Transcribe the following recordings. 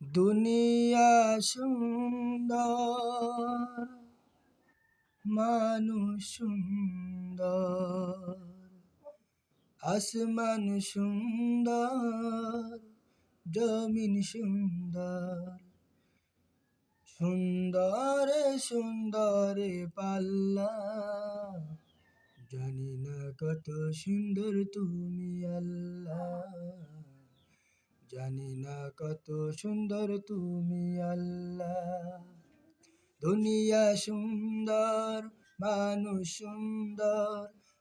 দুনিয়া সুন্দর, মানুষ সুন্দর, আসমান সুন্দর, জমিন সুন্দর, সুন্দরে সুন্দরে পাল্লা। জানি না কত সুন্দর তুমি আল্লাহ, জানি না কত সুন্দর তুমি আল্লাহ। দুনিয়া সুন্দর, মানুষ সুন্দর,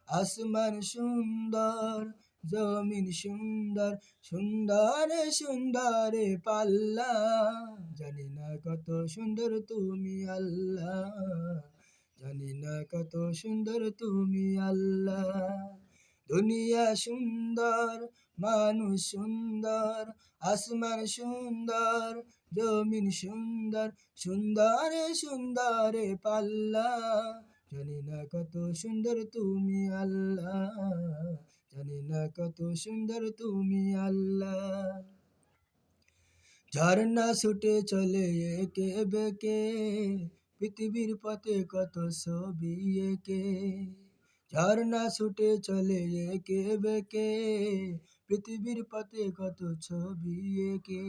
আসমান সুন্দর, জমিন সুন্দর, সুন্দরে সুন্দরে পাল্লা। জানি না কত সুন্দর তুমি আল্লাহ, জানি না কত সুন্দর তুমি আল্লাহ। দুনিয়া সুন্দর, মানুষ সুন্দর, আসমান সুন্দর, জমিন সুন্দর, সুন্দরে সুন্দরে পাল্লা। জানি না কত সুন্দর তুমি আল্লাহ, জানি না কত সুন্দর তুমি আল্লাহ। ঝর্ণা ছুটে চলে একে বেঁকে, পৃথিবীর পথে কত ছবি এঁকে। ঝর্ণা ছুটে চলে একে বেঁকে, পৃথিবীর পথে কত ছবি এঁকে।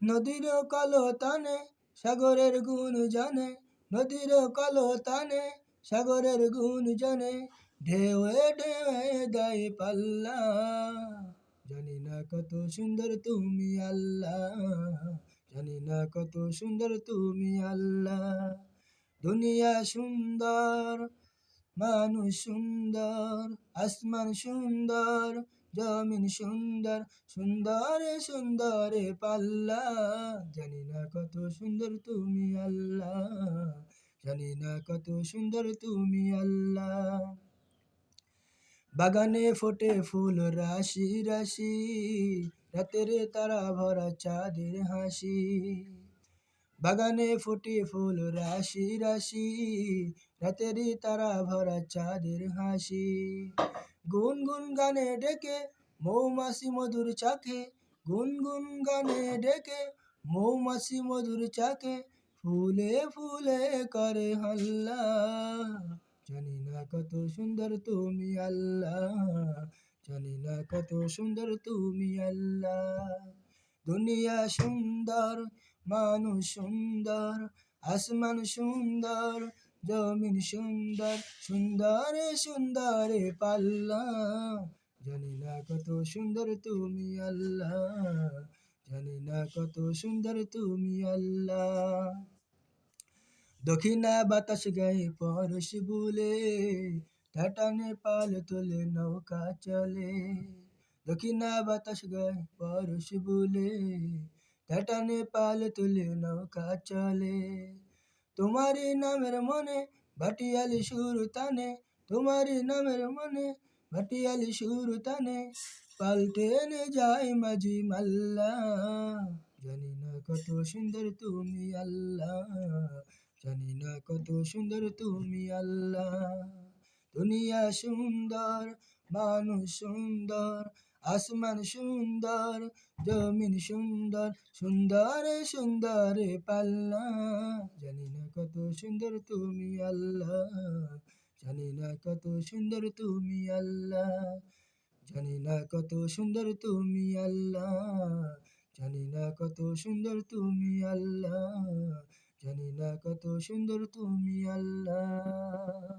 নদীর কলতানে সাগরের গুণ জানে, নদীর কলতানে সাগরের গুণ জানে, ঢেউয়ে ঢেউয়ে দেয় পাল্লা। জানি না কত সুন্দর তুমি আল্লাহ, জানি না কত সুন্দর তুমি আল্লাহ। দুনিয়া সুন্দর, মানুষ সুন্দর, আসমান সুন্দর, জমিন সুন্দর, সুন্দরে সুন্দরে পাল্লা। জানি না কত সুন্দর তুমি আল্লাহ, জানি না কত সুন্দর তুমি আল্লাহ। বাগানে ফোটে ফুল রাশি রাশি, রাতের তারা ভরা চাঁদের হাসি। বাগানে ফোটে ফুল রাশি রাশি, রাতের তারা ভরা চাঁদের হাসি। গুনগুন গানে ডেকে মৌমাছি মধুর চাকে, গুনগুন গানে ডেকে মৌমাছি মধুর চাকে, ফুলে ফুলে করে হাল্লা। জানি না কত সুন্দর তুমি আল্লাহ, জানি না কত সুন্দর তুমি আল্লাহ। দুনিয়া সুন্দর, মানুষ সুন্দর, আসমান সুন্দর, জমিন সুন্দর, সুন্দরে সুন্দরে পাল্লা। জানি না কত সুন্দর তুমি আল্লাহ, জানি না কত সুন্দর তুমি আল্লাহ। দক্ষিণা বাতাস গায়ে পরশ বুলে, টাটানে পাল তোলে নৌকা চলে। দক্ষিণা বাতাস গায়ে পরশ বুলে, টাটানে পাল তুলে নৌকা চলে। তোমারই নামের মনে ভাটিয়ালি সুর টানে, তোমারই নামের মনে ভাটিয়ালি সুর টানে, পাল টেনে যায় মাঝি মাল্লা। জানি না কত সুন্দর তুমি আল্লাহ, জানি না কত সুন্দর তুমি আল্লাহ। দুনিয়া সুন্দর, মানুষ সুন্দর, আসমান সুন্দর, জমিন সুন্দর, সুন্দরে সুন্দরে পাল্লা। জানি না কত সুন্দর তুমি আল্লাহ, জানি না কত সুন্দর তুমি আল্লাহ, জানি না কত সুন্দর তুমি আল্লাহ, জানি না কত সুন্দর তুমি আল্লাহ, জানি না কত সুন্দর তুমি আল্লাহ।